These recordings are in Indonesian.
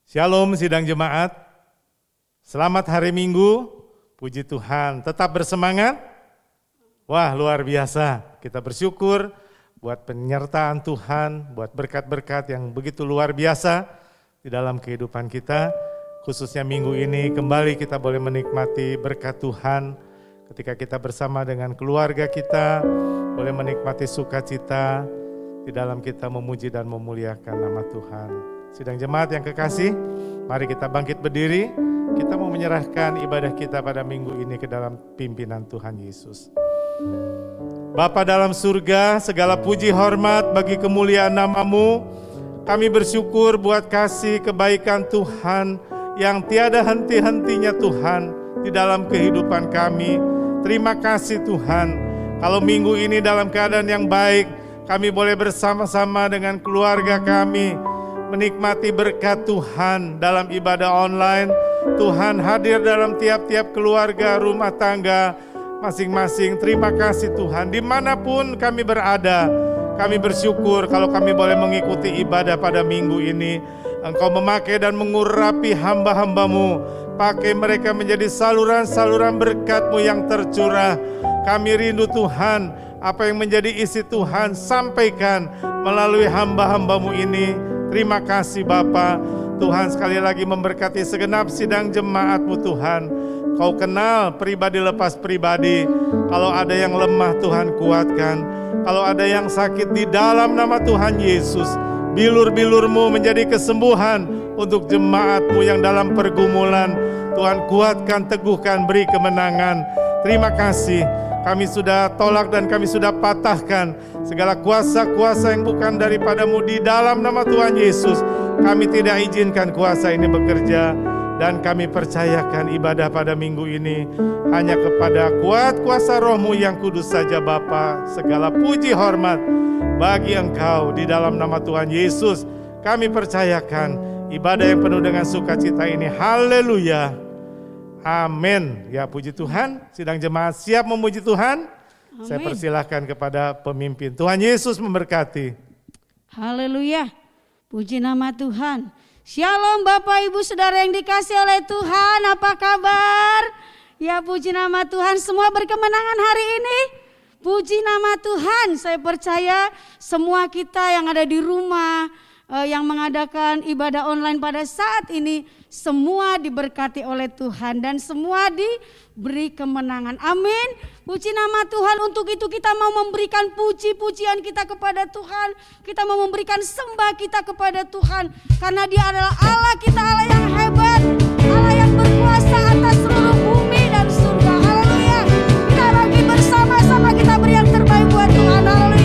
Shalom sidang jemaat, selamat hari Minggu, puji Tuhan, tetap bersemangat. Wah luar biasa, kita bersyukur buat penyertaan Tuhan, buat berkat-berkat yang begitu luar biasa di dalam kehidupan kita. Khususnya minggu ini kembali kita boleh menikmati berkat Tuhan ketika kita bersama dengan keluarga kita, boleh menikmati sukacita di dalam kita memuji dan memuliakan nama Tuhan. Sidang jemaat yang kekasih, mari kita bangkit berdiri. Kita mau menyerahkan ibadah kita pada minggu ini ke dalam pimpinan Tuhan Yesus. Bapa dalam surga, segala puji hormat bagi kemuliaan nama-Mu. Kami bersyukur buat kasih kebaikan Tuhan yang tiada henti-hentinya Tuhan di dalam kehidupan kami. Terima kasih Tuhan, kalau minggu ini dalam keadaan yang baik, kami boleh bersama-sama dengan keluarga kami menikmati berkat Tuhan dalam ibadah online. Tuhan hadir dalam tiap-tiap keluarga, rumah tangga masing-masing. Terima kasih Tuhan, dimanapun kami berada, kami bersyukur kalau kami boleh mengikuti ibadah pada minggu ini. Engkau memakai dan mengurapi hamba-hamba-Mu, pakai mereka menjadi saluran-saluran berkat-Mu yang tercurah. Kami rindu Tuhan, apa yang menjadi isi Tuhan sampaikan melalui hamba-hamba-Mu ini. Terima kasih Bapa. Tuhan sekali lagi memberkati segenap sidang jemaat-Mu Tuhan. Kau kenal pribadi lepas pribadi. Kalau ada yang lemah Tuhan kuatkan. Kalau ada yang sakit di dalam nama Tuhan Yesus, bilur-bilur-Mu menjadi kesembuhan untuk jemaat-Mu yang dalam pergumulan. Tuhan kuatkan, teguhkan, beri kemenangan. Terima kasih. Kami sudah tolak dan kami sudah patahkan segala kuasa-kuasa yang bukan daripada-Mu di dalam nama Tuhan Yesus. Kami tidak izinkan kuasa ini bekerja dan kami percayakan ibadah pada minggu ini hanya kepada kuat kuasa Roh-Mu yang kudus saja Bapa. Segala puji hormat bagi Engkau di dalam nama Tuhan Yesus. Kami percayakan ibadah yang penuh dengan sukacita ini. Haleluya. Amin. Ya puji Tuhan. Sidang jemaat siap memuji Tuhan? Amin. Saya persilahkan kepada pemimpin. Tuhan Yesus memberkati. Haleluya. Puji nama Tuhan. Shalom Bapak Ibu Saudara yang dikasih oleh Tuhan. Apa kabar? Ya puji nama Tuhan. Semua berkemenangan hari ini. Puji nama Tuhan. Saya percaya semua kita yang ada di rumah, yang mengadakan ibadah online pada saat ini, semua diberkati oleh Tuhan dan semua diberi kemenangan. Amin. Puji nama Tuhan. Untuk itu kita mau memberikan puji-pujian kita kepada Tuhan. Kita mau memberikan sembah kita kepada Tuhan. Karena Dia adalah Allah kita, Allah yang hebat, Allah yang berkuasa atas seluruh bumi dan surga. Haleluya. Kita bagi bersama-sama, kita beri yang terbaik buat Tuhan. Haleluya.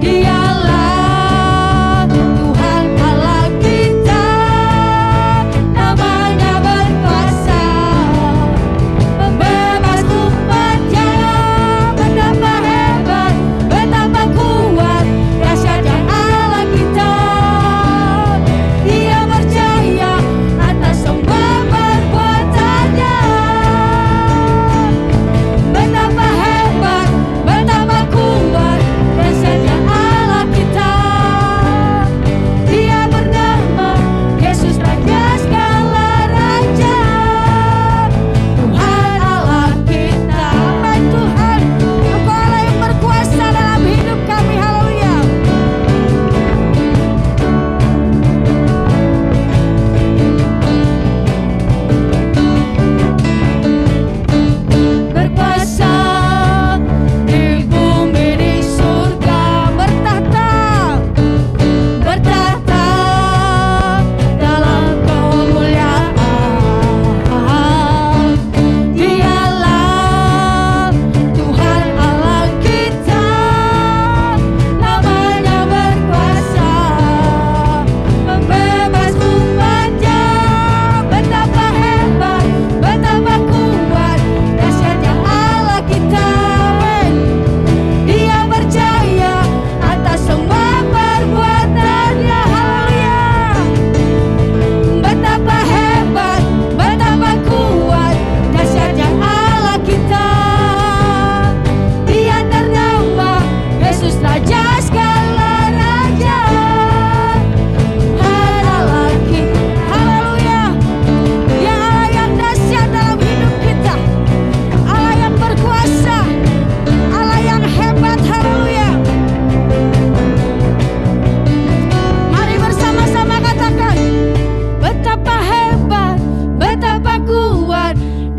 Dialah Tuhan Allah kita.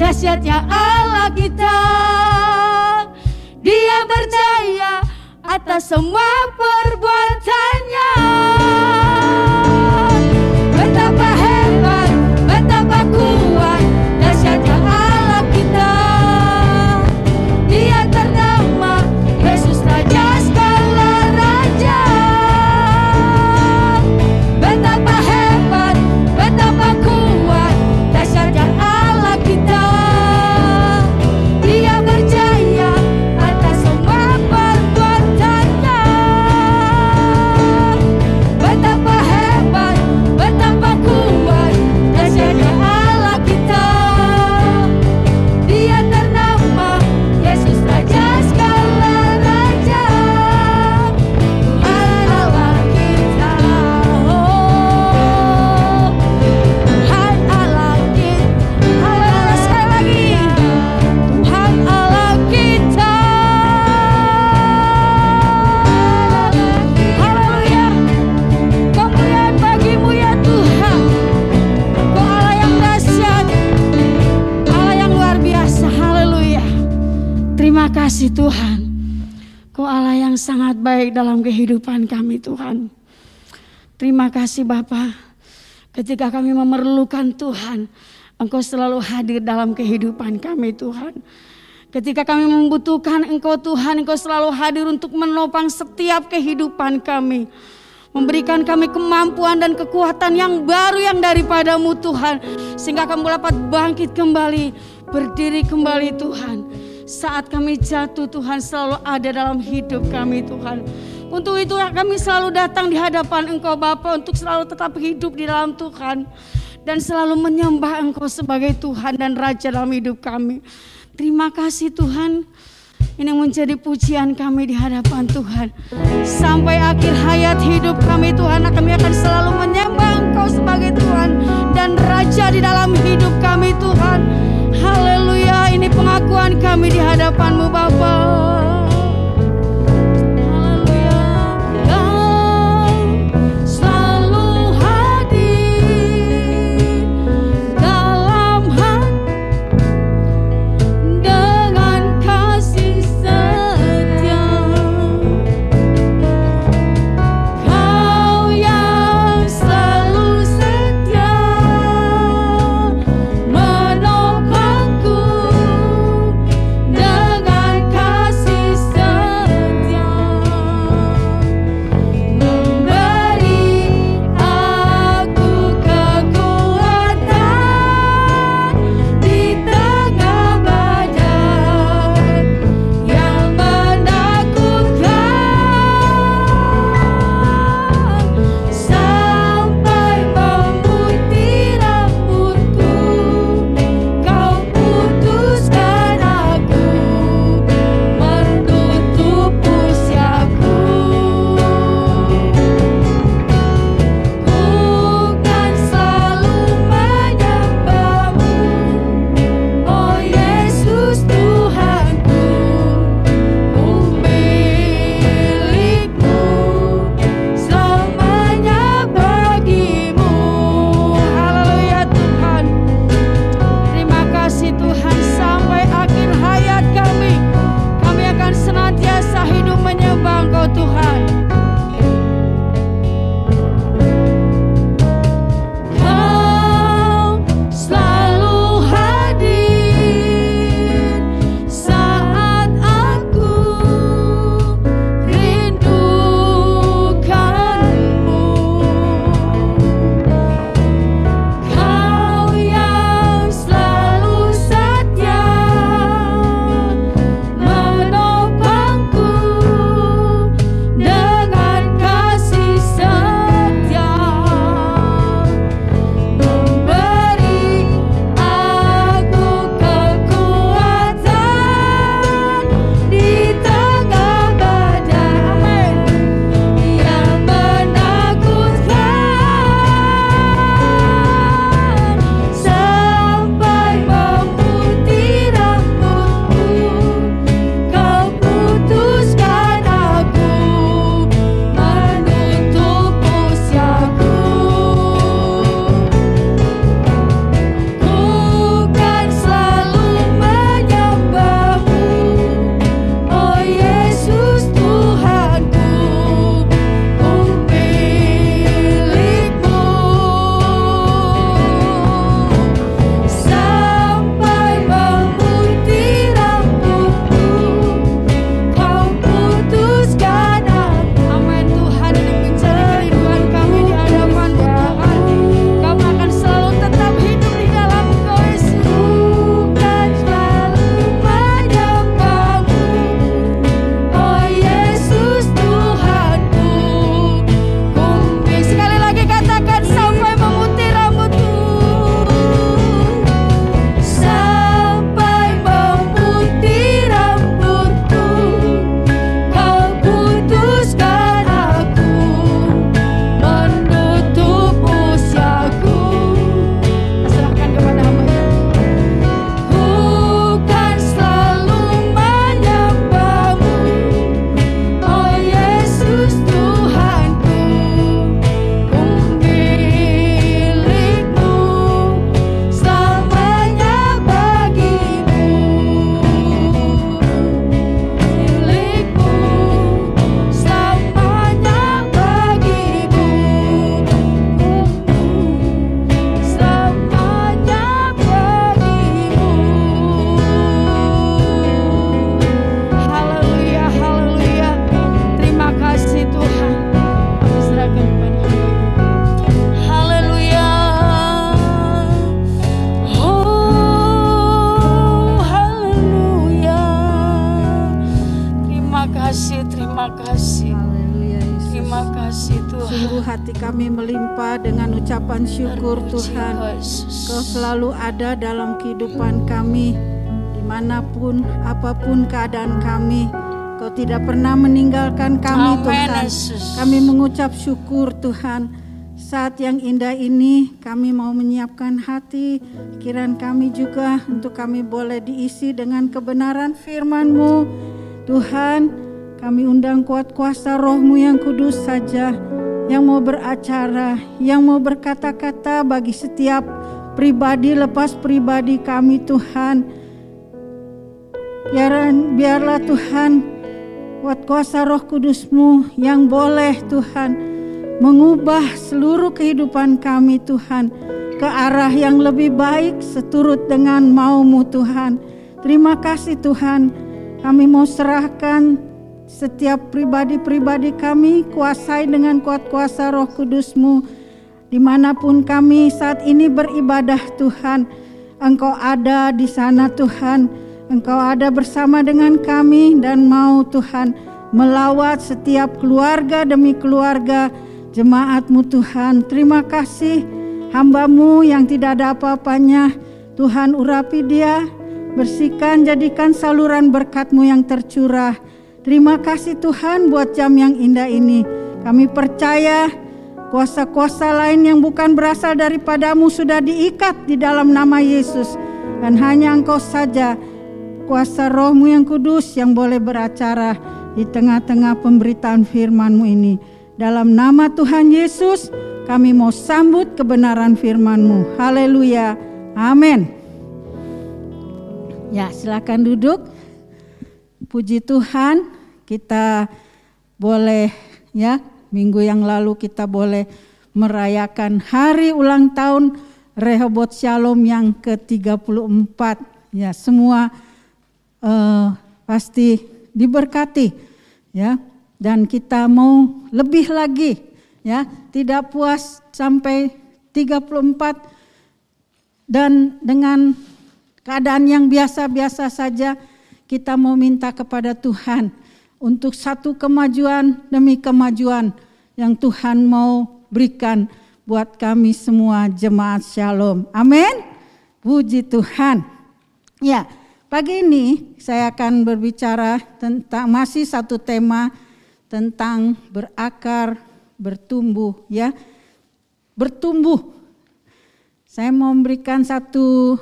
dahsyatnya Allah kita. Dia berjaya atas semua perbuatannya. Betapa hebat, betapa kuat, dahsyatnya Allah kita. Dia ternama Yesus Raja segala raja. Betapa hebat, betapa kuat, dahsyatnya Allah kita. Dia berjaya atas semua perbuatannya. Betapa hebat, betapa kuat, dahsyatnya Allah kita. Dia ternama Yesus Raja segala raja. Tuhan Allah kita, oh Tuhan Allah kita. Haleluya, sekali lagi, Tuhan Allah kita. Haleluya, kemuliaan bagimu ya Tuhan. Kau Allah yang dahsyat, Allah yang luar biasa. Haleluya. Terima kasih Tuhan. Kau Allah yang sangat baik dalam kehidupan kami Tuhan. Terima kasih Bapa. Ketika kami memerlukan Tuhan, Engkau selalu hadir dalam kehidupan kami Tuhan. Ketika kami membutuhkan Engkau Tuhan, Engkau selalu hadir untuk menopang setiap kehidupan kami. Memberikan kami kemampuan dan kekuatan yang baru yang daripadamu Tuhan. Sehingga kami dapat bangkit kembali, berdiri kembali Tuhan. Saat kami jatuh Tuhan selalu ada dalam hidup kami Tuhan. Untuk itu kami selalu datang di hadapan Engkau Bapa untuk selalu tetap hidup di dalam Tuhan. Dan selalu menyembah Engkau sebagai Tuhan dan Raja dalam hidup kami. Terima kasih Tuhan. Ini menjadi pujian kami di hadapan Tuhan. Sampai akhir hayat hidup kami Tuhan, kami akan selalu menyembah Engkau sebagai Tuhan dan Raja di dalam hidup kami Tuhan. Haleluya, ini pengakuan kami di hadapan-Mu Bapa. Haleluya, Kau selalu hadir dalam hati dengan kasih setia. Kau yang selalu setia menolong hati kami melimpah dengan ucapan syukur Tuhan. Kau selalu ada dalam kehidupan kami, dimanapun, apapun keadaan kami. Kau tidak pernah meninggalkan kami Tuhan. Kami mengucap syukur Tuhan. Saat yang indah ini kami mau menyiapkan hati, pikiran kami juga untuk kami boleh diisi dengan kebenaran firman-Mu. Tuhan, kami undang kuat kuasa Roh-Mu yang kudus saja, yang mau beracara, yang mau berkata-kata bagi setiap pribadi lepas pribadi kami Tuhan. Biarlah Tuhan, kuat kuasa Roh Kudus-Mu yang boleh Tuhan mengubah seluruh kehidupan kami Tuhan ke arah yang lebih baik seturut dengan mau-Mu Tuhan. Terima kasih Tuhan, kami mau serahkan setiap pribadi-pribadi kami, kuasai dengan kuat kuasa Roh Kudus-Mu. Dimanapun kami saat ini beribadah Tuhan, Engkau ada di sana Tuhan, Engkau ada bersama dengan kami dan mau Tuhan melawat setiap keluarga demi keluarga jemaat-Mu Tuhan. Terima kasih hamba-Mu yang tidak ada apa-apanya. Tuhan urapi dia, bersihkan, jadikan saluran berkat-Mu yang tercurah. Terima kasih Tuhan buat jam yang indah ini. Kami percaya kuasa-kuasa lain yang bukan berasal daripada-Mu sudah diikat di dalam nama Yesus. Dan hanya Engkau saja, kuasa Roh-Mu yang kudus yang boleh beracara di tengah-tengah pemberitaan firman-Mu ini. Dalam nama Tuhan Yesus, kami mau sambut kebenaran firman-Mu. Haleluya. Amin. Ya, silakan duduk. Puji Tuhan, kita boleh ya, minggu yang lalu kita boleh merayakan hari ulang tahun Rehoboth Shalom yang ke-34. Ya, semua pasti diberkati ya. Dan kita mau lebih lagi ya, tidak puas sampai 34 dan dengan keadaan yang biasa-biasa saja, kita mau minta kepada Tuhan untuk satu kemajuan demi kemajuan yang Tuhan mau berikan buat kami semua jemaat Shalom. Amin. Puji Tuhan. Ya, pagi ini saya akan berbicara tentang masih satu tema tentang berakar, bertumbuh ya. Bertumbuh. Saya mau memberikan satu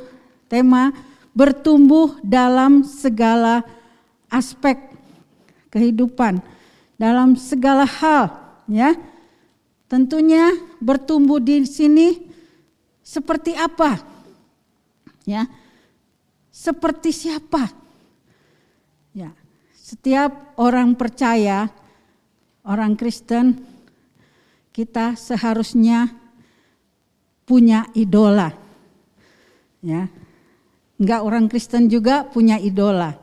tema bertumbuh dalam segala aspek kehidupan, dalam segala hal ya. Tentunya bertumbuh di sini seperti apa? Ya. Seperti siapa? Ya. Setiap orang percaya, orang Kristen, kita seharusnya punya idola. Ya. Enggak, orang Kristen juga punya idola.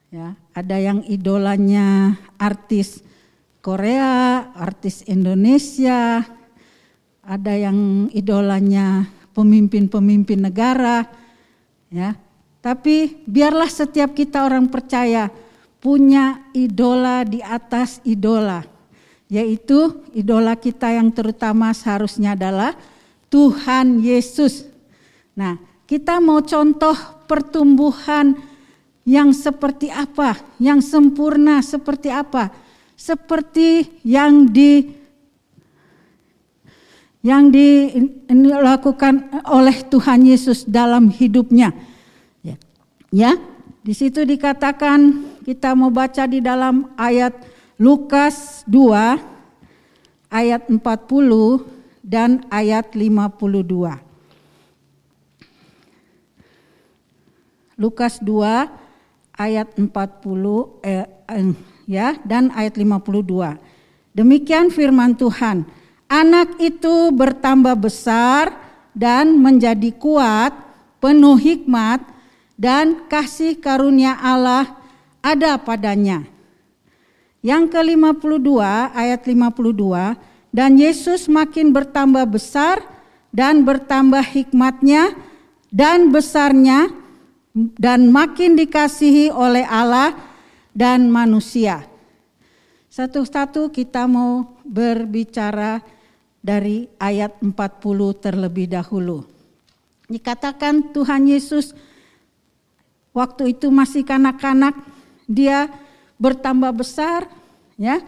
Ya, ada yang idolanya artis Korea, artis Indonesia, ada yang idolanya pemimpin-pemimpin negara. Ya. Tapi biarlah setiap kita orang percaya punya idola di atas idola, yaitu idola kita yang terutama seharusnya adalah Tuhan Yesus. Nah, kita mau contoh pertumbuhan yang seperti apa, yang sempurna seperti apa, seperti yang dilakukan oleh Tuhan Yesus dalam hidupnya. Ya, di situ dikatakan, kita mau baca di dalam ayat Lukas 2 ayat 40 dan ayat 52. Lukas 2 ayat 40 dan ayat 52. Demikian firman Tuhan. Anak itu bertambah besar dan menjadi kuat, penuh hikmat dan kasih karunia Allah ada padanya. Yang ke-52 ayat 52, dan Yesus makin bertambah besar dan bertambah hikmatnya dan besarnya dan makin dikasihi oleh Allah dan manusia. Satu-satu kita mau berbicara dari ayat 40 terlebih dahulu. Dikatakan Tuhan Yesus waktu itu masih kanak-kanak, dia bertambah besar ya,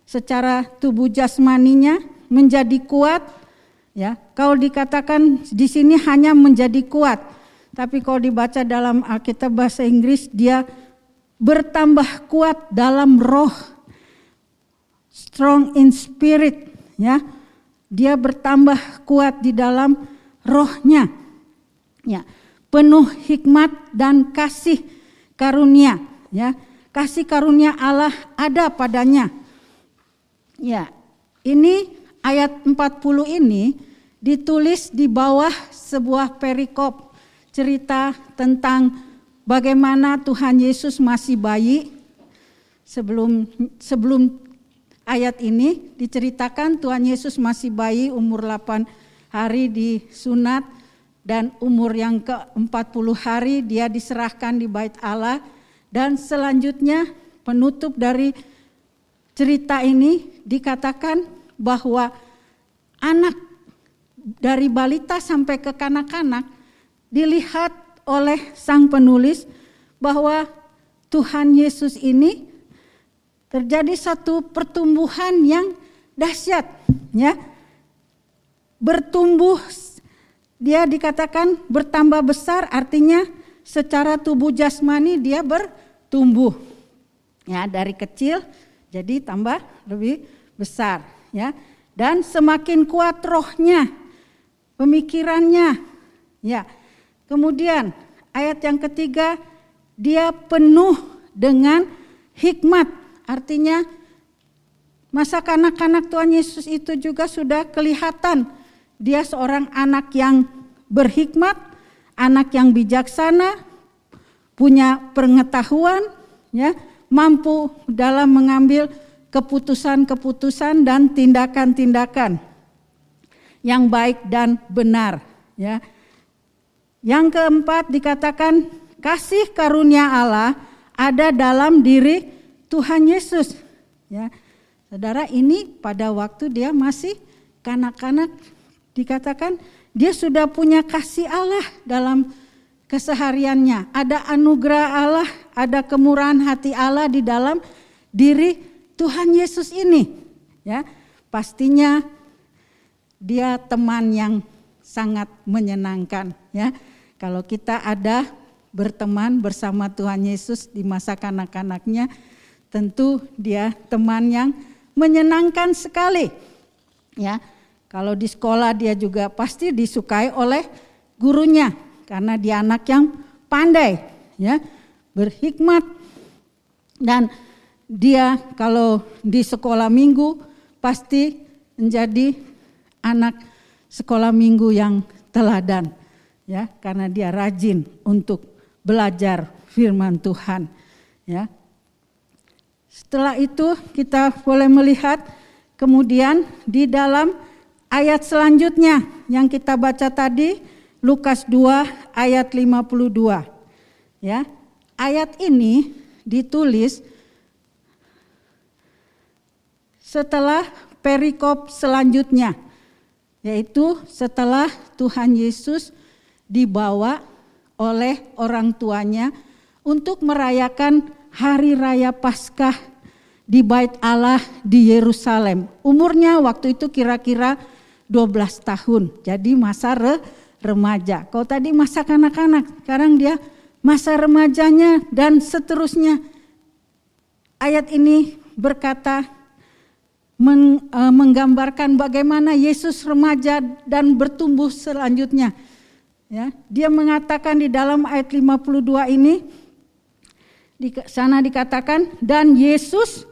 secara tubuh jasmaninya menjadi kuat ya. Kalau dikatakan di sini hanya menjadi kuat, tapi kalau dibaca dalam Alkitab bahasa Inggris dia bertambah kuat dalam roh, strong in spirit ya. Dia bertambah kuat di dalam rohnya ya, penuh hikmat dan kasih karunia ya. Kasih karunia Allah ada padanya. Ya, ini ayat 40 ini ditulis di bawah sebuah perikop cerita tentang bagaimana Tuhan Yesus masih bayi. Sebelum ayat ini diceritakan Tuhan Yesus masih bayi, umur 8 hari disunat, dan umur yang ke-40 hari dia diserahkan di bait Allah. Dan selanjutnya penutup dari cerita ini dikatakan bahwa anak dari balita sampai ke kanak-kanak dilihat oleh sang penulis bahwa Tuhan Yesus ini terjadi satu pertumbuhan yang dahsyat ya. Bertumbuh, dia dikatakan bertambah besar, artinya secara tubuh jasmani dia bertumbuh ya, dari kecil jadi tambah lebih besar ya, dan semakin kuat rohnya, pemikirannya ya. Kemudian ayat yang ketiga, dia penuh dengan hikmat, artinya masa kanak-kanak Tuhan Yesus itu juga sudah kelihatan dia seorang anak yang berhikmat, anak yang bijaksana, punya pengetahuan, ya, mampu dalam mengambil keputusan-keputusan dan tindakan-tindakan yang baik dan benar. Ya. Yang keempat dikatakan kasih karunia Allah ada dalam diri Tuhan Yesus. Ya. Saudara, ini pada waktu dia masih kanak-kanak dikatakan dia sudah punya kasih Allah dalam kesehariannya. Ada anugerah Allah, ada kemurahan hati Allah di dalam diri Tuhan Yesus ini. Ya, pastinya dia teman yang sangat menyenangkan. Ya, kalau kita ada berteman bersama Tuhan Yesus di masa kanak-kanaknya, tentu dia teman yang menyenangkan sekali. Ya. Kalau di sekolah dia juga pasti disukai oleh gurunya karena dia anak yang pandai, ya, berhikmat, dan dia kalau di sekolah minggu pasti menjadi anak sekolah minggu yang teladan, ya, karena dia rajin untuk belajar firman Tuhan, ya. Setelah itu kita boleh melihat kemudian di dalam ayat selanjutnya yang kita baca tadi, Lukas 2 ayat 52. Ya. Ayat ini ditulis setelah perikop selanjutnya, yaitu setelah Tuhan Yesus dibawa oleh orang tuanya untuk merayakan hari raya Paskah di Bait Allah di Yerusalem. Umurnya waktu itu kira-kira 12 tahun, jadi masa remaja. Kalau tadi masa kanak-kanak, sekarang dia masa remajanya dan seterusnya. Ayat ini berkata, menggambarkan bagaimana Yesus remaja dan bertumbuh selanjutnya. Ya, dia mengatakan di dalam ayat 52 ini, di sana dikatakan, dan Yesus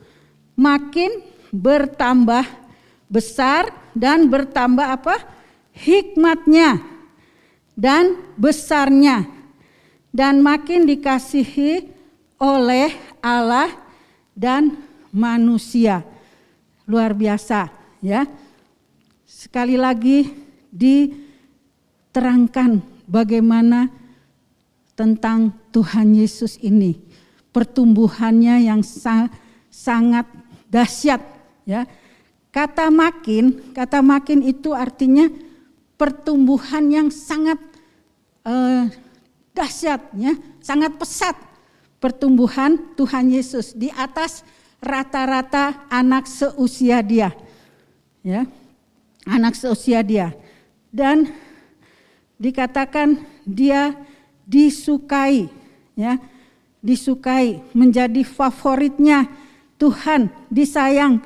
makin bertambah besar dan bertambah apa? Hikmatnya dan besarnya, dan makin dikasihi oleh Allah dan manusia. Luar biasa, ya. Sekali lagi diterangkan bagaimana tentang Tuhan Yesus ini, pertumbuhannya yang sangat dahsyat, ya. Kata makin itu artinya pertumbuhan yang sangat dahsyat, ya, sangat pesat pertumbuhan Tuhan Yesus di atas rata-rata anak seusia dia, ya, anak seusia dia. Dan dikatakan dia disukai, ya, disukai, menjadi favoritnya Tuhan, disayang,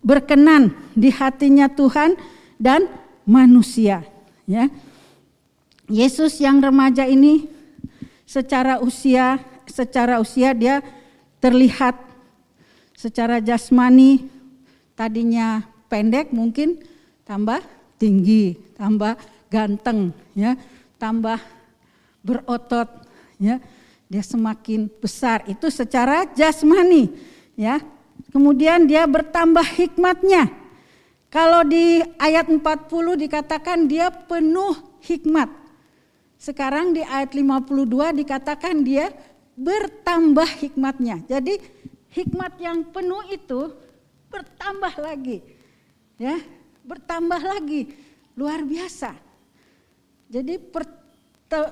berkenan di hatinya Tuhan dan manusia, ya. Yesus yang remaja ini secara usia dia terlihat secara jasmani tadinya pendek, mungkin tambah tinggi, tambah ganteng, ya, tambah berotot, ya. Dia semakin besar, itu secara jasmani, ya. Kemudian dia bertambah hikmatnya. Kalau di ayat 40 dikatakan dia penuh hikmat. Sekarang di ayat 52 dikatakan dia bertambah hikmatnya. Jadi hikmat yang penuh itu bertambah lagi, ya, bertambah lagi, luar biasa. Jadi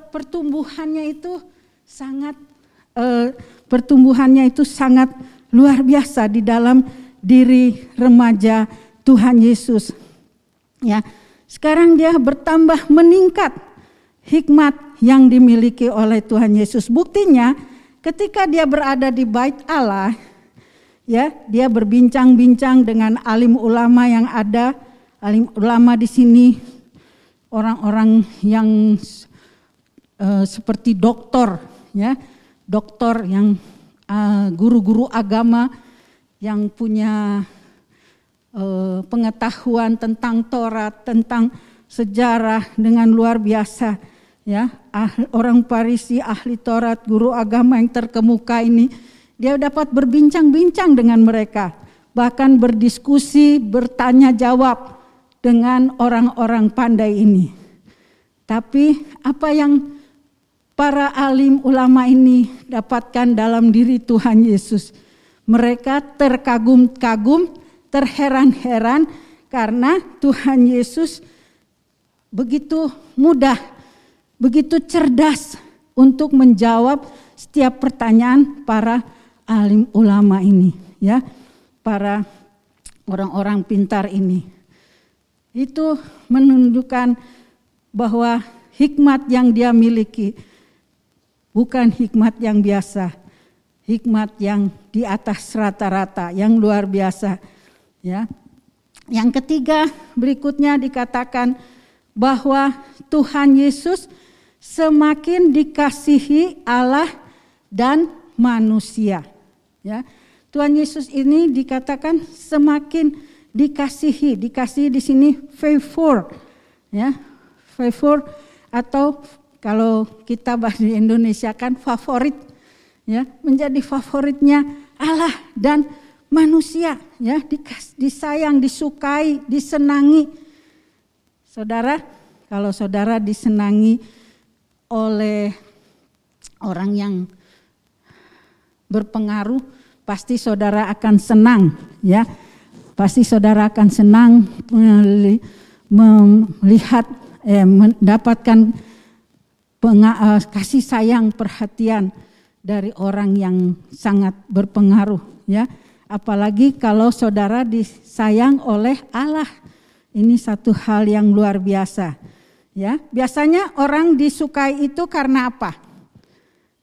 pertumbuhannya itu sangat luar biasa di dalam diri remaja Tuhan Yesus. Ya, sekarang dia bertambah meningkat hikmat yang dimiliki oleh Tuhan Yesus. Buktinya ketika dia berada di Bait Allah, ya, dia berbincang-bincang dengan alim ulama yang ada. Alim ulama di sini orang-orang yang seperti doktor, ya, doktor yang guru-guru agama yang punya pengetahuan tentang Taurat, tentang sejarah dengan luar biasa, ya. Orang Farisi, ahli Taurat, guru agama yang terkemuka ini, dia dapat berbincang-bincang dengan mereka, bahkan berdiskusi, bertanya jawab dengan orang-orang pandai ini. Tapi apa yang para alim ulama ini dapatkan dalam diri Tuhan Yesus? Mereka terkagum-kagum, terheran-heran karena Tuhan Yesus begitu mudah, begitu cerdas untuk menjawab setiap pertanyaan para alim ulama ini, ya, para orang-orang pintar ini. Itu menunjukkan bahwa hikmat yang dia miliki bukan hikmat yang biasa, hikmat yang di atas rata-rata, yang luar biasa, ya. Yang ketiga, berikutnya dikatakan bahwa Tuhan Yesus semakin dikasihi Allah dan manusia, ya. Tuhan Yesus ini dikatakan semakin dikasihi di sini favor, ya, favor, atau kalau kita bahasa Indonesia kan favorit, ya, menjadi favoritnya Allah dan manusia, ya, disayang, disukai, disenangi. Saudara, kalau saudara disenangi oleh orang yang berpengaruh, pasti saudara akan senang, ya. Pasti saudara akan senang melihat, mendapatkan kasih sayang, perhatian dari orang yang sangat berpengaruh, ya. Apalagi kalau saudara disayang oleh Allah. Ini satu hal yang luar biasa, ya. Biasanya orang disukai itu karena apa?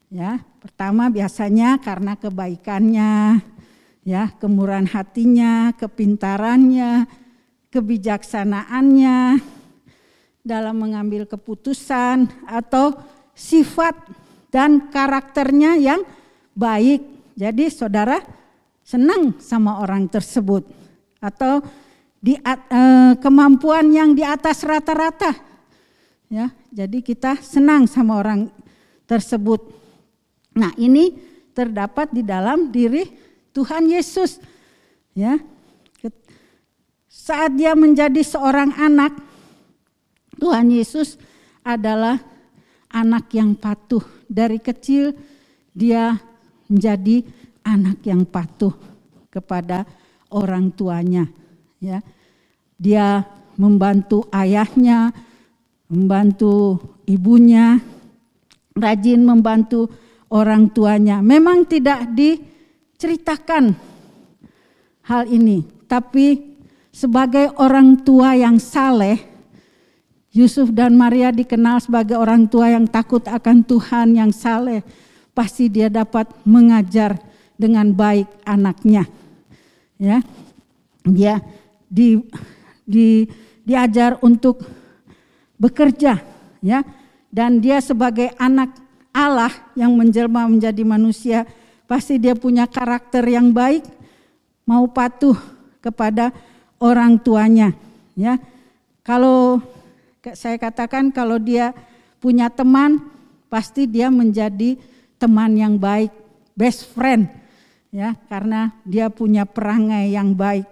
Ya, pertama biasanya karena kebaikannya, ya, kemurahan hatinya, kepintarannya, kebijaksanaannya dalam mengambil keputusan, atau sifat dan karakternya yang baik. Jadi saudara senang sama orang tersebut, atau kemampuan yang di atas rata-rata, ya. Jadi kita senang sama orang tersebut. Nah, ini terdapat di dalam diri Tuhan Yesus, ya. Saat dia menjadi seorang anak, Tuhan Yesus adalah anak yang patuh. Dari kecil dia menjadi anak yang patuh kepada orang tuanya, ya. Dia membantu ayahnya, membantu ibunya, rajin membantu orang tuanya. Memang tidak diceritakan hal ini, tapi sebagai orang tua yang saleh, Yusuf dan Maria dikenal sebagai orang tua yang takut akan Tuhan, yang saleh. Pasti dia dapat mengajar dengan baik anaknya. Ya, dia diajar untuk bekerja, ya, dan dia sebagai anak Allah yang menjelma menjadi manusia, pasti dia punya karakter yang baik, mau patuh kepada orang tuanya, ya. Kalau saya katakan kalau dia punya teman, pasti dia menjadi teman yang baik, best friend, ya, karena dia punya perangai yang baik,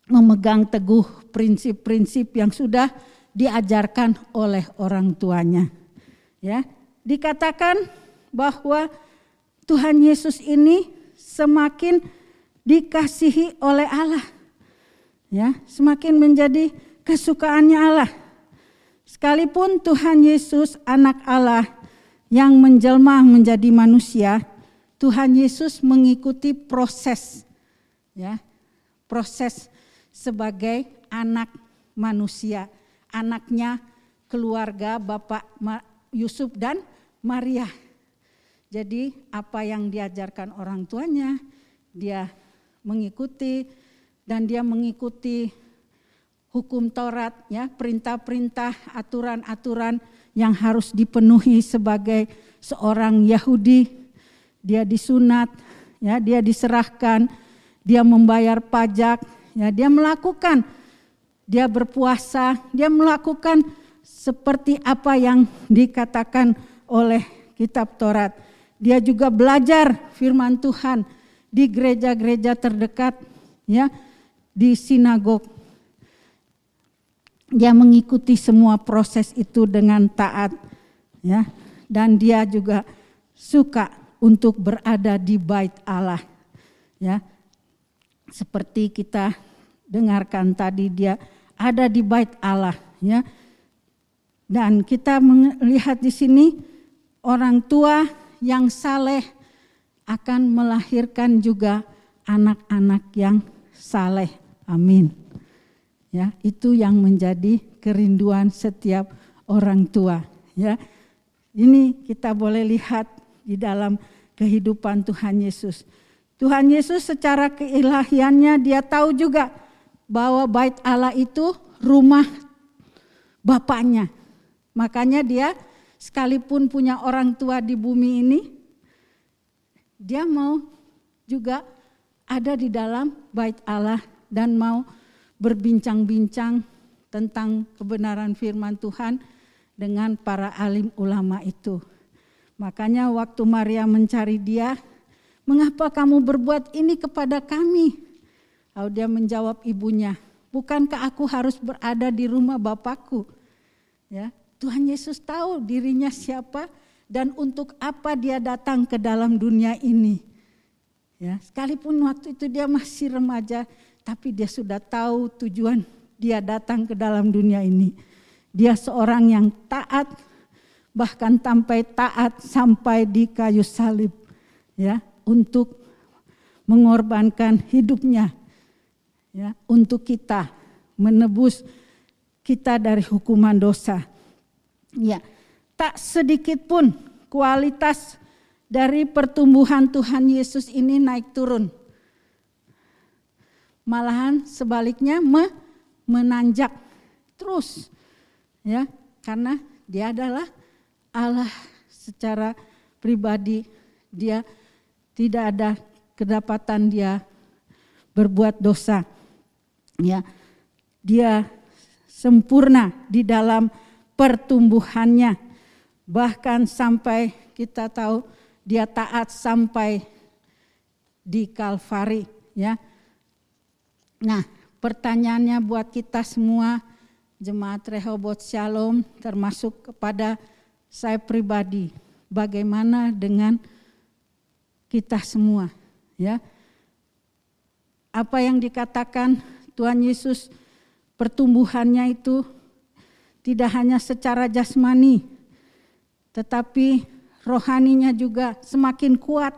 memegang teguh prinsip-prinsip yang sudah diajarkan oleh orang tuanya, ya. Dikatakan bahwa Tuhan Yesus ini semakin dikasihi oleh Allah, ya, semakin menjadi kesukaannya Allah. Sekalipun Tuhan Yesus anak Allah yang menjelma menjadi manusia, Tuhan Yesus mengikuti proses, ya, proses sebagai anak manusia, anaknya keluarga Bapak Yusuf dan Maria. Jadi apa yang diajarkan orang tuanya, dia mengikuti, dan dia mengikuti hukum Taurat, ya, perintah-perintah, aturan-aturan yang harus dipenuhi sebagai seorang Yahudi. Dia disunat, ya, dia diserahkan, dia membayar pajak, ya, dia melakukan, dia berpuasa, dia melakukan seperti apa yang dikatakan oleh kitab Taurat. Dia juga belajar firman Tuhan di gereja-gereja terdekat, ya, di sinagog. Dia mengikuti semua proses itu dengan taat, ya, dan dia juga suka untuk berada di bait Allah, ya. Seperti kita dengarkan tadi, dia ada di bait Allah, ya. Dan kita melihat di sini orang tua yang saleh akan melahirkan juga anak-anak yang saleh. Amin. Ya, itu yang menjadi kerinduan setiap orang tua, ya. Ini kita boleh lihat di dalam kehidupan Tuhan Yesus. Tuhan Yesus secara keilahiannya dia tahu juga bahwa bait Allah itu rumah Bapaknya. Makanya dia sekalipun punya orang tua di bumi ini, dia mau juga ada di dalam bait Allah dan mau berbincang-bincang tentang kebenaran firman Tuhan dengan para alim ulama itu. Makanya waktu Maria mencari dia, "Mengapa kamu berbuat ini kepada kami?" Lalu dia menjawab ibunya, "Bukankah aku harus berada di rumah Bapakku?" Ya, Tuhan Yesus tahu dirinya siapa dan untuk apa dia datang ke dalam dunia ini. Ya, sekalipun waktu itu dia masih remaja, tapi dia sudah tahu tujuan dia datang ke dalam dunia ini. Dia seorang yang taat, bahkan sampai di kayu salib, ya, untuk mengorbankan hidupnya, ya, untuk kita, menebus kita dari hukuman dosa. Ya, tak sedikit pun kualitas dari pertumbuhan Tuhan Yesus ini naik turun. Malahan sebaliknya menanjak terus, ya, karena dia adalah Allah secara pribadi. Dia tidak ada kedapatan dia berbuat dosa, ya. Dia sempurna di dalam pertumbuhannya, bahkan sampai kita tahu dia taat sampai di Kalvari, ya. Nah, pertanyaannya buat kita semua jemaat Rehoboth Shalom, termasuk kepada saya pribadi, bagaimana dengan kita semua, ya? Apa yang dikatakan Tuhan Yesus pertumbuhannya itu tidak hanya secara jasmani, tetapi rohaninya juga semakin kuat,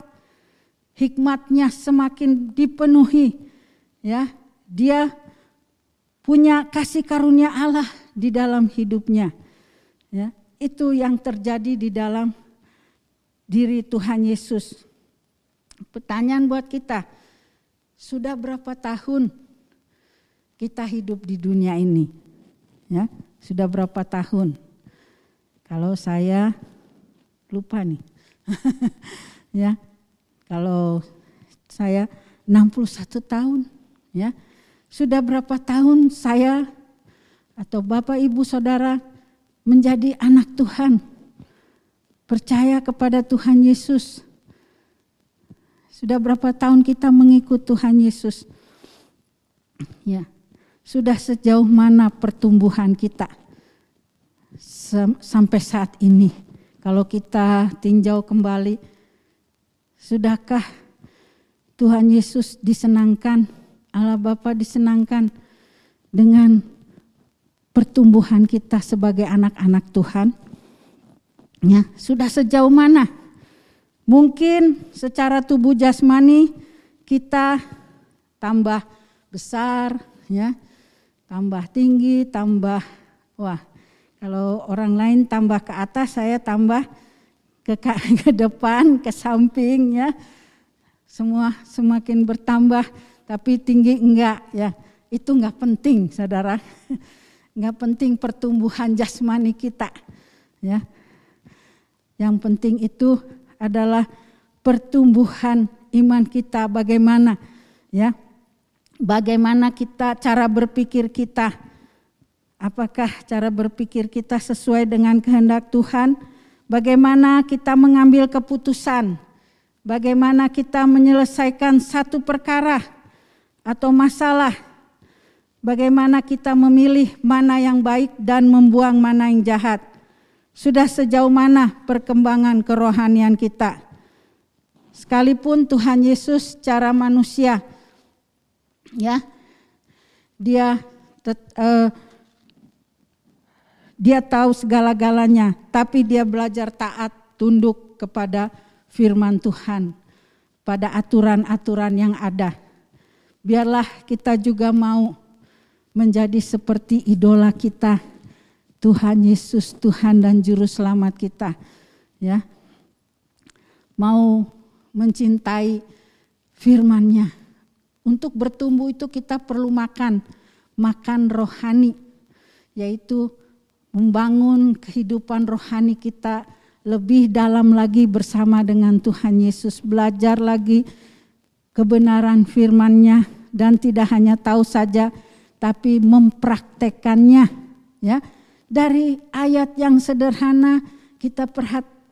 hikmatnya semakin dipenuhi. Ya, dia punya kasih karunia Allah di dalam hidupnya. Ya, itu yang terjadi di dalam diri Tuhan Yesus. Pertanyaan buat kita, sudah berapa tahun kita hidup di dunia ini? Ya, sudah berapa tahun? Kalau saya lupa nih. Ya. Kalau saya 61 tahun, ya. Sudah berapa tahun saya atau Bapak Ibu Saudara menjadi anak Tuhan? Percaya kepada Tuhan Yesus. Sudah berapa tahun kita mengikut Tuhan Yesus? Ya. Sudah sejauh mana pertumbuhan kita sampai saat ini? Kalau kita tinjau kembali, sudahkah Tuhan Yesus disenangkan, Allah Bapa disenangkan dengan pertumbuhan kita sebagai anak-anak Tuhan? Ya, sudah sejauh mana? Mungkin secara tubuh jasmani kita tambah besar, ya, tambah tinggi, tambah, kalau orang lain tambah ke atas, saya tambah ke depan, ke samping, ya. Semua semakin bertambah, tapi tinggi enggak, ya. Itu enggak penting, saudara. Enggak penting pertumbuhan jasmani kita, ya. Yang penting itu adalah pertumbuhan iman kita, bagaimana, ya. Bagaimana kita, cara berpikir kita, apakah cara berpikir kita sesuai dengan kehendak Tuhan? Bagaimana kita mengambil keputusan? Bagaimana kita menyelesaikan satu perkara atau masalah? Bagaimana kita memilih mana yang baik dan membuang mana yang jahat? Sudah sejauh mana perkembangan kerohanian kita? Sekalipun Tuhan Yesus secara manusia, ya, dia tahu segala-galanya, tapi dia belajar taat, tunduk kepada firman Tuhan, pada aturan-aturan yang ada. Biarlah kita juga mau menjadi seperti idola kita, Tuhan Yesus, Tuhan dan Juru Selamat kita. Ya, mau mencintai firman-Nya. Untuk bertumbuh itu kita perlu makan rohani, yaitu membangun kehidupan rohani kita lebih dalam lagi bersama dengan Tuhan Yesus, belajar lagi kebenaran firman-Nya dan tidak hanya tahu saja tapi mempraktekannya, ya. Dari ayat yang sederhana kita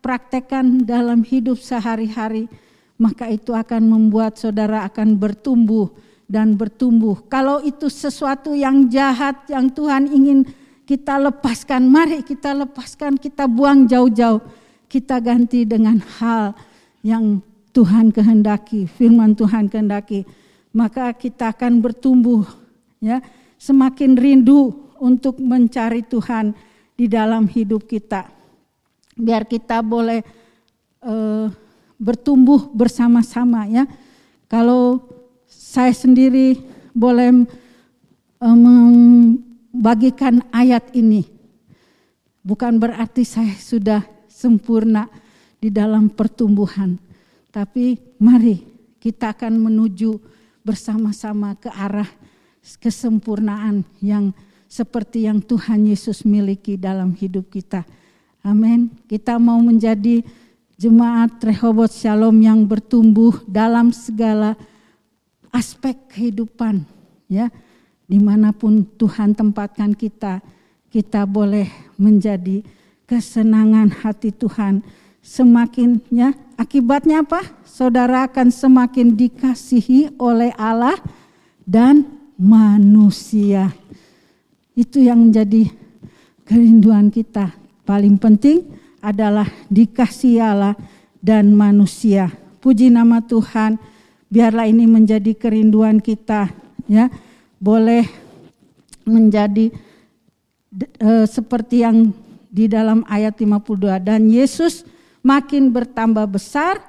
praktekkan dalam hidup sehari-hari, maka itu akan membuat saudara akan bertumbuh dan bertumbuh. Kalau itu sesuatu yang jahat yang Tuhan ingin kita lepaskan, mari kita lepaskan, kita buang jauh-jauh. Kita ganti dengan hal yang Tuhan kehendaki, firman Tuhan kehendaki. Maka kita akan bertumbuh, ya, semakin rindu untuk mencari Tuhan di dalam hidup kita. Biar kita boleh bertumbuh bersama-sama, ya. Kalau saya sendiri boleh membagikan ayat ini, bukan berarti saya sudah sempurna di dalam pertumbuhan, tapi mari kita akan menuju bersama-sama ke arah kesempurnaan yang seperti yang Tuhan Yesus miliki dalam hidup kita. Amin. Kita mau menjadi jemaat Rehoboth Shalom yang bertumbuh dalam segala aspek kehidupan, ya. Dimanapun Tuhan tempatkan kita, kita boleh menjadi kesenangan hati Tuhan. Semakin, ya, akibatnya apa? Saudara akan semakin dikasihi oleh Allah dan manusia. Itu yang menjadi kerinduan kita. Paling penting adalah dikasihi Allah dan manusia. Puji nama Tuhan, biarlah ini menjadi kerinduan kita, ya. boleh menjadi seperti yang di dalam ayat 52. Dan Yesus makin bertambah besar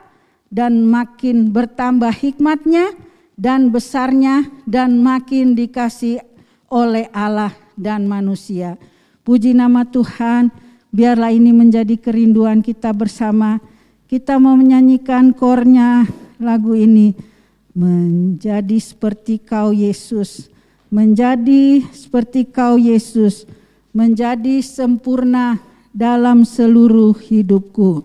dan makin bertambah hikmatnya dan besarnya dan makin dikasih oleh Allah dan manusia. Puji nama Tuhan, biarlah ini menjadi kerinduan kita bersama. Kita mau menyanyikan kornya lagu ini. Menjadi seperti Kau Yesus, menjadi seperti Kau Yesus, menjadi sempurna dalam seluruh hidupku.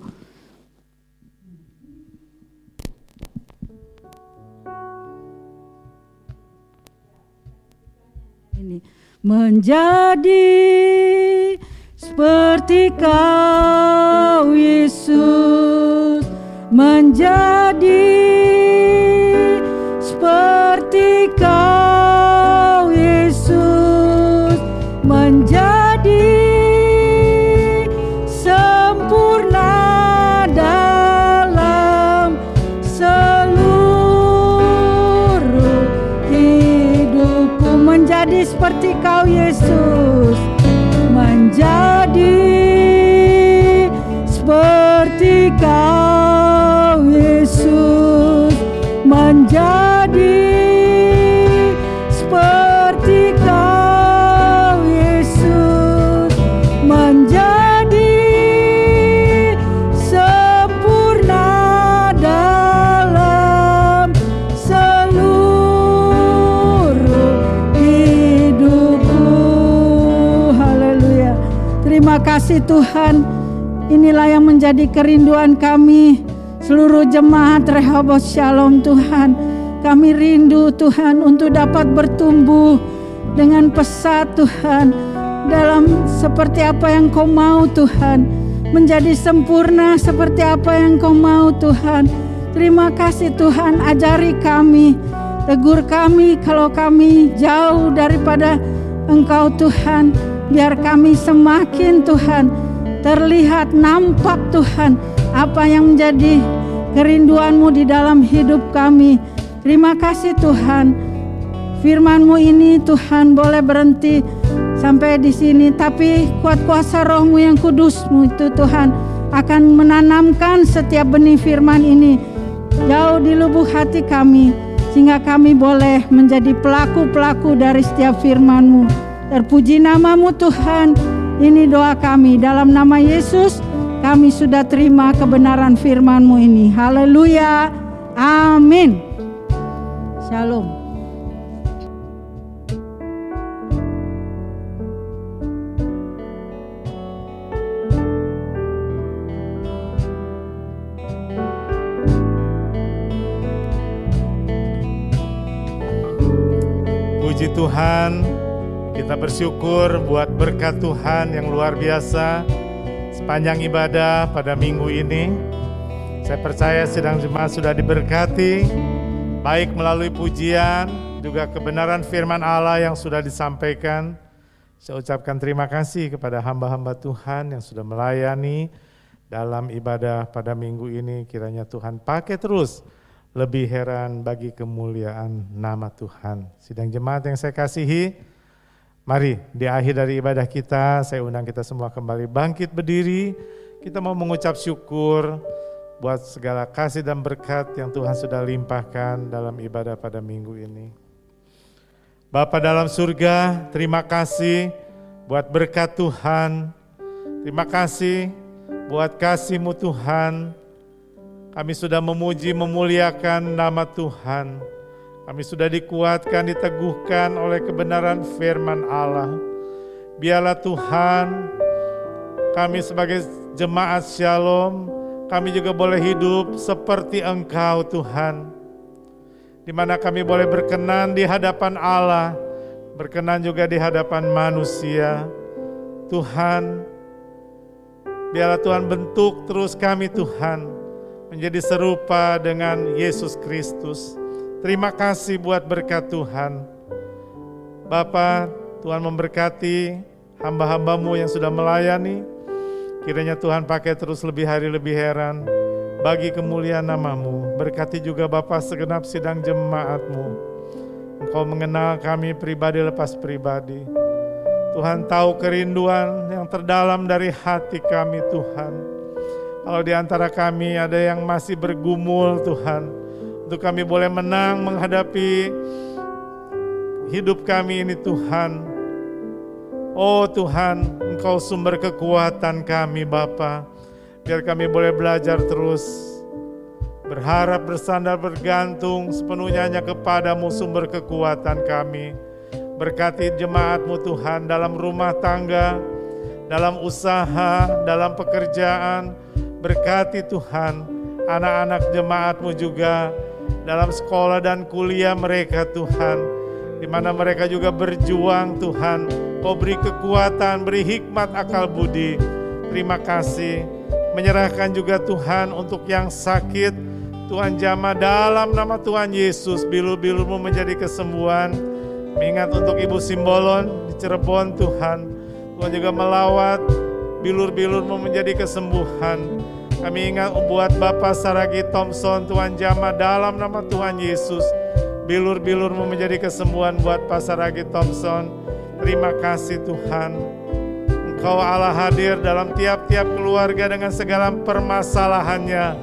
Ini menjadi seperti Kau Yesus, menjadi seperti Kau Yesus, menjadi sempurna dalam seluruh hidupku. Menjadi seperti Kau Yesus, menjadi seperti Kau Yesus, menjadi seperti Kau Yesus, menjadi sempurna dalam seluruh hidupku. Haleluya. Terima kasih Tuhan. Inilah yang menjadi kerinduan kami, seluruh jemaat Rehoboth Shalom Tuhan. Kami rindu Tuhan untuk dapat bertumbuh dengan pesat Tuhan, dalam seperti apa yang Kau mau Tuhan, menjadi sempurna seperti apa yang Kau mau Tuhan. Terima kasih Tuhan, ajari kami, tegur kami kalau kami jauh daripada Engkau Tuhan. Biar kami semakin Tuhan terlihat, nampak Tuhan apa yang menjadi kerinduan-Mu di dalam hidup kami. Terima kasih Tuhan. Firman-Mu ini Tuhan boleh berhenti sampai di sini, tapi kuat kuasa Roh-Mu yang kudus-Mu itu Tuhan akan menanamkan setiap benih firman ini jauh di lubuk hati kami, sehingga kami boleh menjadi pelaku-pelaku dari setiap firman-Mu. Terpuji nama-Mu Tuhan. Ini doa kami dalam nama Yesus. Kami sudah terima kebenaran firman-Mu ini. Haleluya. Amin. Shalom. Puji Tuhan, kita bersyukur buat berkat Tuhan yang luar biasa sepanjang ibadah pada minggu ini. Saya percaya sidang jemaat sudah diberkati, baik melalui pujian, juga kebenaran firman Allah yang sudah disampaikan. Saya ucapkan terima kasih kepada hamba-hamba Tuhan yang sudah melayani dalam ibadah pada minggu ini. Kiranya Tuhan pakai terus lebih heran bagi kemuliaan nama Tuhan. Sidang jemaat yang saya kasihi, mari di akhir dari ibadah kita, saya undang kita semua kembali bangkit berdiri. Kita mau mengucap syukur buat segala kasih dan berkat yang Tuhan sudah limpahkan dalam ibadah pada minggu ini. Bapa dalam surga, terima kasih buat berkat Tuhan. Terima kasih buat kasih-Mu Tuhan. Kami sudah memuji, memuliakan nama Tuhan. Kami sudah dikuatkan, diteguhkan oleh kebenaran firman Allah. Biarlah Tuhan, kami sebagai jemaat Shalom, kami juga boleh hidup seperti Engkau Tuhan, di mana kami boleh berkenan di hadapan Allah, berkenan juga di hadapan manusia. Tuhan, biarlah Tuhan bentuk terus kami Tuhan, menjadi serupa dengan Yesus Kristus. Terima kasih buat berkat Tuhan. Bapa, Tuhan memberkati hamba-hamba-Mu yang sudah melayani. Kiranya Tuhan pakai terus lebih hari lebih heran bagi kemuliaan nama-Mu. Berkati juga Bapa segenap sidang jemaat-Mu. Engkau mengenal kami pribadi lepas pribadi. Tuhan tahu kerinduan yang terdalam dari hati kami Tuhan. Kalau di antara kami ada yang masih bergumul Tuhan, untuk kami boleh menang menghadapi hidup kami ini Tuhan. Oh Tuhan, Engkau sumber kekuatan kami Bapa. Biar kami boleh belajar terus berharap, bersandar, bergantung sepenuhnya hanya kepadamu sumber kekuatan kami. Berkati jemaat-Mu Tuhan dalam rumah tangga, dalam usaha, dalam pekerjaan. Berkati Tuhan anak-anak jemaat-Mu juga dalam sekolah dan kuliah mereka Tuhan, di mana mereka juga berjuang Tuhan. Kau beri kekuatan, beri hikmat, akal budi. Terima kasih. Menyerahkan juga Tuhan untuk yang sakit, Tuhan jamah dalam nama Tuhan Yesus, bilur-bilur-Mu menjadi kesembuhan. Mengingat untuk Ibu Simbolon di Cirebon Tuhan, Tuhan juga melawat bilur-bilur-Mu menjadi kesembuhan. Kami ingat buat Bapak Saragi Thompson, Tuhan jamah dalam nama Tuhan Yesus, bilur-bilur-Mu menjadi kesembuhan buat Pak Saragi Thompson. Terima kasih Tuhan. Engkau Allah hadir dalam tiap-tiap keluarga dengan segala permasalahannya.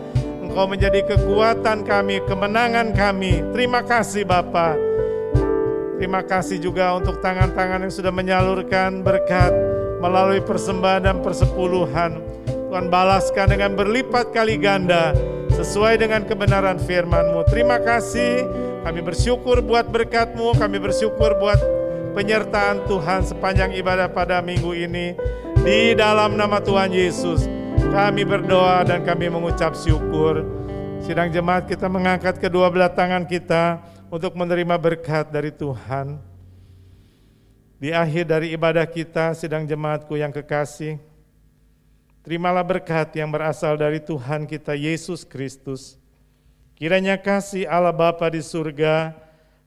Engkau menjadi kekuatan kami, kemenangan kami. Terima kasih Bapa. Terima kasih juga untuk tangan-tangan yang sudah menyalurkan berkat melalui persembahan dan persepuluhan. Tuhan balaskan dengan berlipat kali ganda sesuai dengan kebenaran firman-Mu. Terima kasih. Kami bersyukur buat berkat-Mu. Kami bersyukur buat penyertaan Tuhan sepanjang ibadah pada minggu ini. Di dalam nama Tuhan Yesus kami berdoa dan kami mengucap syukur. Sidang jemaat, kita mengangkat kedua belah tangan kita untuk menerima berkat dari Tuhan. Di akhir dari ibadah kita, sidang jemaatku yang kekasih, terimalah berkat yang berasal dari Tuhan kita Yesus Kristus. Kiranya kasih Allah Bapa di surga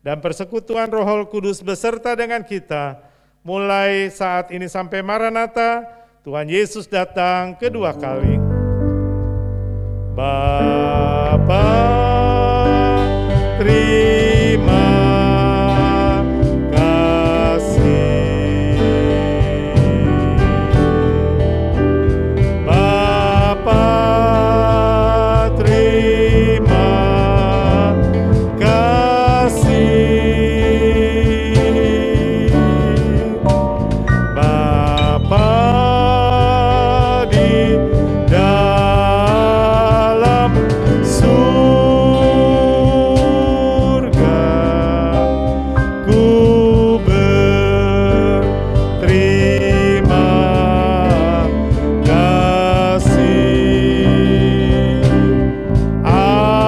dan persekutuan Roh Kudus beserta dengan kita, mulai saat ini sampai Maranatha, Tuhan Yesus datang kedua kali. Bapa, terima kasih. Bapa, terima kasih. Bapa di dalam surga, ku berterima kasih. Amin.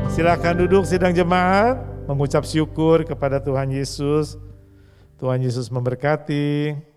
Silakan duduk sidang jemaat, mengucap syukur kepada Tuhan Yesus. Tuhan Yesus memberkati.